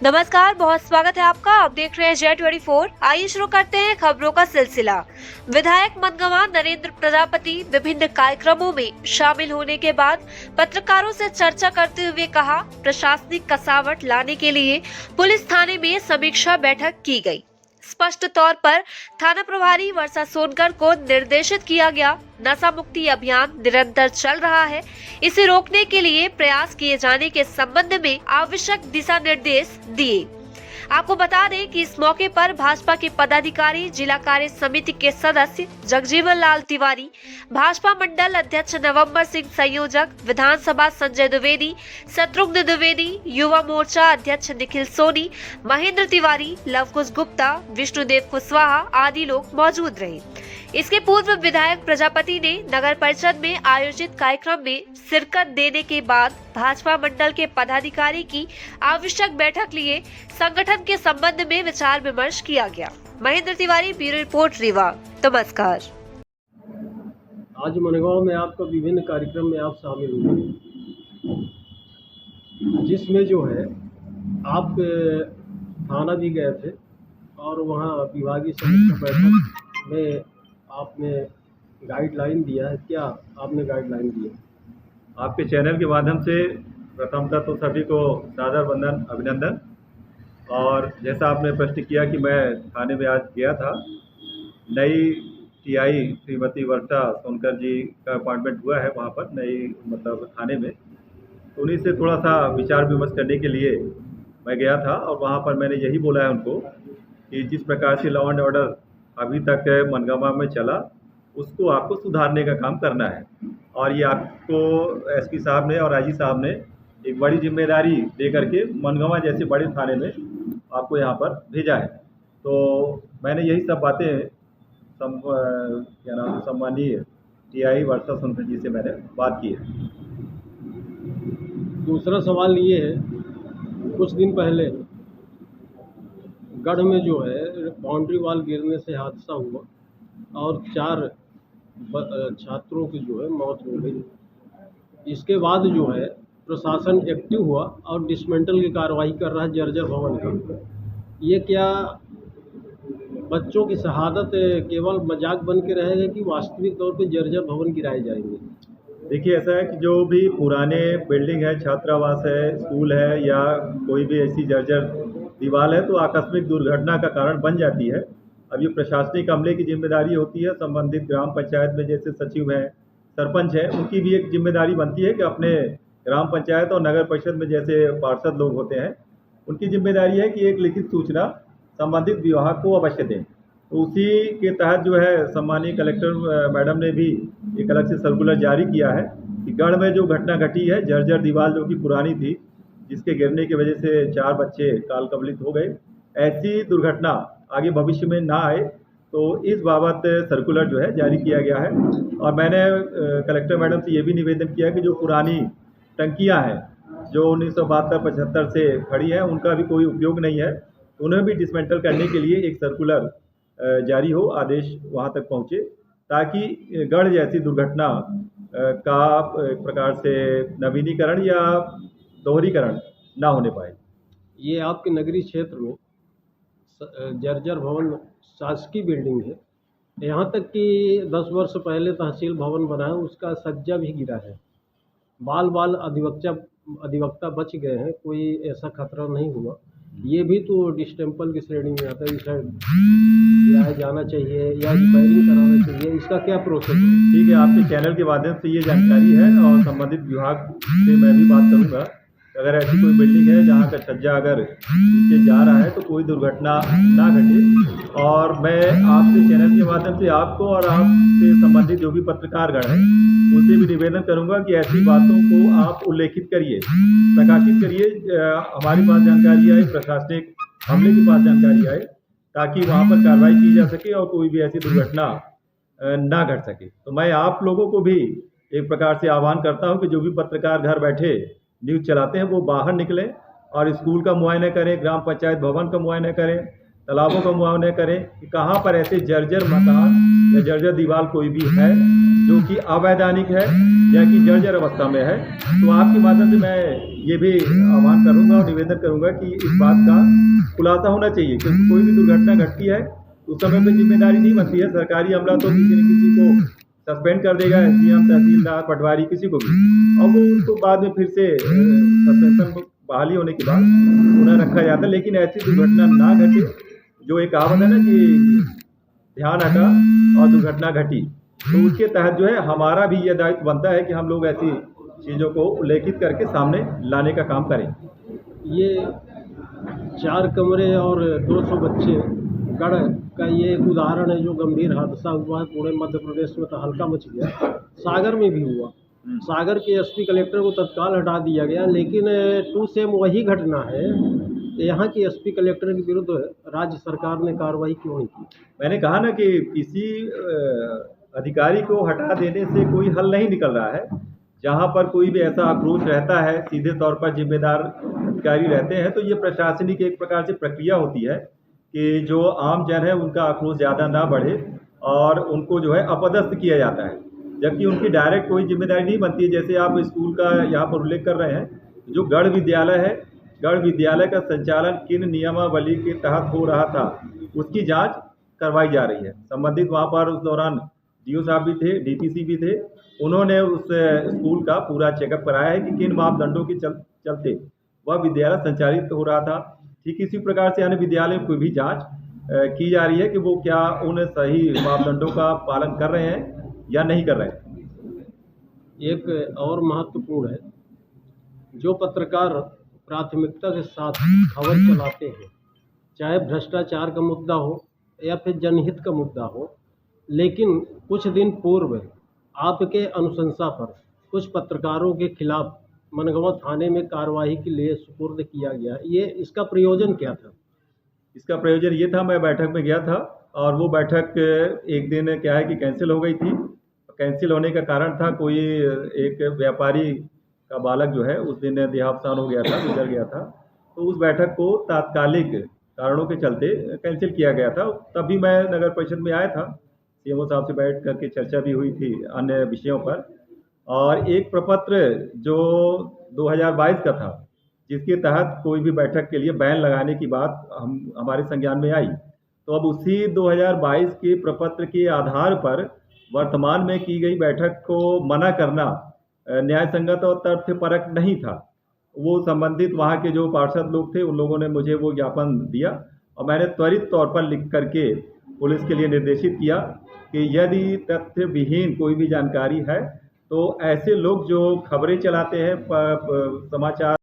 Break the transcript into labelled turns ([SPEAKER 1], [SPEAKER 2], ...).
[SPEAKER 1] नमस्कार, बहुत स्वागत है आपका। आप देख रहे हैं J24। आइए शुरू करते हैं खबरों का सिलसिला। विधायक मनगवा नरेंद्र प्रजापति विभिन्न कार्यक्रमों में शामिल होने के बाद पत्रकारों से चर्चा करते हुए कहा, प्रशासनिक कसावट लाने के लिए पुलिस थाने में समीक्षा बैठक की गई। स्पष्ट तौर पर थाना प्रभारी वर्षा सोनकर को निर्देशित किया गया। नशा मुक्ति अभियान निरंतर चल रहा है, इसे रोकने के लिए प्रयास किए जाने के संबंध में आवश्यक दिशा निर्देश दिए। आपको बता दें कि इस मौके पर भाजपा के पदाधिकारी, जिला कार्य समिति के सदस्य जगजीवन लाल तिवारी, भाजपा मंडल अध्यक्ष नवंबर सिंह संयोजक, विधानसभा संजय द्विवेदी, शत्रुघ्न द्विवेदी, युवा मोर्चा अध्यक्ष निखिल सोनी, महेंद्र तिवारी, लवकुश गुप्ता, विष्णुदेव कुशवाहा आदि लोग मौजूद रहे। इसके पूर्व विधायक प्रजापति ने नगर परिषद में आयोजित कार्यक्रम में शिरकत देने के बाद भाजपा मंडल के पदाधिकारी की आवश्यक बैठक लिए संगठन के संबंध में विचार विमर्श किया गया। Mahendra Tiwari, bureau report, Rewa. नमस्कार।
[SPEAKER 2] आज मनगांव में आपका विभिन्न कार्यक्रम में आप शामिल हुए, जिसमें जो है आप थाना भी गए थे और वहाँ विभागीय समीक्षा बैठक में आपने गाइडलाइन दिया है। क्या आपने गाइडलाइन दी है?
[SPEAKER 3] आपके चैनल के माध्यम से प्रथमतः तो सभी को सादर वंदन, अभिनंदन। और जैसा आपने प्रश्न किया कि मैं थाने में आज गया था, नई टीआई श्रीमती वर्षा सोनकर जी का अपॉइंटमेंट हुआ है वहाँ पर नई थाने में, तो उन्हीं से थोड़ा सा विचार विमर्श करने के लिए मैं गया था। और वहाँ पर मैंने यही बोला है उनको कि जिस प्रकार से लॉ एंड ऑर्डर अभी तक मनगांव में चला, उसको आपको सुधारने का काम करना है। और ये आपको एसपी साहब ने और आईजी साहब ने एक बड़ी जिम्मेदारी दे करके मनगांव जैसे बड़े थाने में आपको यहाँ पर भेजा है। तो मैंने यही सब बातें सम्मानीय टीआई वर्षा सोनकर जी से मैंने बात की है।
[SPEAKER 2] दूसरा सवाल ये है, कुछ दिन पहले गढ़ में जो है बाउंड्री वॉल गिरने से हादसा हुआ और 4 छात्रों की जो है मौत हो गई। इसके बाद जो है प्रशासन एक्टिव हुआ और डिसमेंटल की कार्रवाई कर रहा है जर्जर भवन का। ये क्या बच्चों की शहादत केवल मजाक बन के रहेगा कि वास्तविक तौर पे जर्जर भवन गिराए जाएंगे?
[SPEAKER 3] देखिए, ऐसा है कि जो भी पुराने बिल्डिंग है, छात्रावास है, स्कूल है या कोई भी ऐसी जर्जर दीवार है, तो आकस्मिक दुर्घटना का कारण बन जाती है। अब ये प्रशासनिक अमले की जिम्मेदारी होती है। संबंधित ग्राम पंचायत में जैसे सचिव हैं, सरपंच हैं, उनकी भी एक जिम्मेदारी बनती है कि अपने ग्राम पंचायत और नगर परिषद में जैसे पार्षद लोग होते हैं, उनकी जिम्मेदारी है कि एक लिखित सूचना संबंधित विभाग को अवश्य दें। तो उसी के तहत जो है सम्मानीय कलेक्टर मैडम ने भी एक अलग से सर्कुलर जारी किया है कि गढ़ में जो घटना घटी है, जर्जर दीवार जो कि पुरानी थी, जिसके गिरने की वजह से 4 बच्चे काल कवलित हो गए, ऐसी दुर्घटना आगे भविष्य में ना आए, तो इस बाबत सर्कुलर जो है जारी किया गया है। और मैंने कलेक्टर मैडम से ये भी निवेदन किया कि जो पुरानी टंकियां हैं जो 1972-75 से खड़ी हैं, उनका भी कोई उपयोग नहीं है, तो उन्हें भी डिसमेंटल करने के लिए एक सर्कुलर जारी हो, आदेश वहां तक पहुंचे, ताकि गढ़ जैसी दुर्घटना का एक प्रकार से नवीनीकरण या दोहरीकरण ना होने पाए।
[SPEAKER 2] ये आपके नगरीय क्षेत्र में जर्जर भवन शासकीय बिल्डिंग है। यहाँ तक कि 10 वर्ष पहले तहसील भवन बना है, उसका सज्जा भी गिरा है। बाल अधिवक्ता बच गए हैं, कोई ऐसा खतरा नहीं हुआ। ये भी तो डिस्टेम्पल की श्रेणी में आता है, इसे या जाना चाहिए या रिपेयरिंग कराना चाहिए, इसका क्या प्रोसेस है?
[SPEAKER 3] ठीक है, आपके चैनल के माध्यम से ये जानकारी है और संबंधित विभाग से मैं भी बात करूँगा। अगर ऐसी कोई बिल्डिंग है जहाँ का छज्जा अगर नीचे जा रहा है तो कोई दुर्घटना ना घटे। और मैं आपके चैनल के माध्यम से आपको और आपसे संबंधित जो भी पत्रकारगण हैं, उनसे भी निवेदन करूंगा कि ऐसी बातों को आप उल्लेखित करिए, प्रकाशित करिए, हमारे पास जानकारी आए, प्रशासनिक हमले के पास जानकारी आए, ताकि वहाँ पर कार्रवाई की जा सके और कोई भी ऐसी दुर्घटना ना घट सके। तो मैं आप लोगों को भी एक प्रकार से आह्वान करता हूँ कि जो भी पत्रकार घर बैठे न्यूज़ चलाते हैं, वो बाहर निकलें और स्कूल का मुआयना करें, ग्राम पंचायत भवन का मुआयना करें, तालाबों का मुआयना करें कि कहाँ पर ऐसे जर्जर मकान या जर्जर दीवार कोई भी है जो कि अवैधानिक है या कि जर्जर अवस्था में है। तो आपके माध्यम से मैं ये भी आह्वान करूँगा और निवेदन करूँगा कि इस बात का खुलासा होना चाहिए, क्योंकि कोई भी दुर्घटना घटती है तो उस समय पर जिम्मेदारी नहीं बनती है। सरकारी अमला तो किसी न किसी को सस्पेंड कर देगा, एसडीएम, तहसीलदार, पटवारी, किसी को भी, और वो उनको बाद में फिर से सस्पेंशन बहाली होने के बाद उन्हें रखा जाता है। लेकिन ऐसी दुर्घटना ना घटे, जो एक कहावत है ना कि ध्यान हटा और दुर्घटना घटी, तो उसके तहत जो है हमारा भी ये दायित्व बनता है कि हम लोग ऐसी चीज़ों को उल्लेखित करके सामने लाने का काम करें।
[SPEAKER 2] ये 4 कमरे और 200 बच्चे गढ़ का ये एक उदाहरण है जो गंभीर हादसा हुआ है। पूरे मध्य प्रदेश में तो हल्का मच गया, सागर में भी हुआ। सागर के एसपी कलेक्टर को तत्काल हटा दिया गया, लेकिन टू सेम वही घटना है। यहाँ की एसपी कलेक्टर के विरुद्ध राज्य सरकार ने कार्रवाई क्यों नहीं की?
[SPEAKER 3] मैंने कहा ना कि किसी अधिकारी को हटा देने से कोई हल नहीं निकल रहा है। जहाँ पर कोई भी ऐसा आक्रोश रहता है, सीधे तौर पर जिम्मेदार अधिकारी रहते हैं, तो ये प्रशासनिक एक प्रकार से प्रक्रिया होती है कि जो आम जन है उनका आक्रोश ज़्यादा ना बढ़े और उनको जो है अपदस्थ किया जाता है, जबकि उनकी डायरेक्ट कोई जिम्मेदारी नहीं बनती है। जैसे आप स्कूल का यहाँ पर उल्लेख कर रहे हैं, जो गढ़ विद्यालय है, गढ़ विद्यालय का संचालन किन नियमावली के तहत हो रहा था, उसकी जांच करवाई जा रही है। संबंधित वहाँ पर उस दौरान डीओ साहब भी थे, डीपीसी भी थे, उन्होंने उस स्कूल का पूरा चेकअप कराया है कि किन मापदंडों के चलते वह विद्यालय संचालित हो रहा था। ठीक इसी प्रकार से अन्य विद्यालयों की भी जांच की जा रही है कि वो क्या उन सही मापदंडों का पालन कर रहे हैं या नहीं कर रहे हैं।
[SPEAKER 2] एक और महत्वपूर्ण है, जो पत्रकार प्राथमिकता के साथ खबर चलाते हैं, चाहे भ्रष्टाचार का मुद्दा हो या फिर जनहित का मुद्दा हो, लेकिन कुछ दिन पूर्व आपके अनुशंसा पर कुछ पत्रकारों के खिलाफ मनगवा थाने में कार्रवाई के लिए सुपुर्द किया गया। ये इसका प्रयोजन क्या था?
[SPEAKER 3] इसका प्रयोजन ये था, मैं बैठक में गया था और वो बैठक एक दिन क्या है कि कैंसिल हो गई थी। कैंसिल होने का कारण था कोई एक व्यापारी का बालक जो है उस दिन देहावसान हो गया था, गुजर गया था। तो उस बैठक को तात्कालिक कारणों के चलते कैंसिल किया गया था। तभी मैं नगर परिषद में आया था, सीएमओ साहब से बैठ करके चर्चा भी हुई थी अन्य विषयों पर, और एक प्रपत्र जो 2022 का था, जिसके तहत कोई भी बैठक के लिए बैन लगाने की बात हमारे संज्ञान में आई। तो अब उसी 2022 के प्रपत्र के आधार पर वर्तमान में की गई बैठक को मना करना न्याय संगत और तथ्यपरक नहीं था। वो संबंधित वहाँ के जो पार्षद लोग थे उन लोगों ने मुझे वो ज्ञापन दिया और मैंने त्वरित तौर पर लिख करके पुलिस के लिए निर्देशित किया कि यदि तथ्य विहीन कोई भी जानकारी है तो ऐसे लोग जो खबरें चलाते हैं, समाचार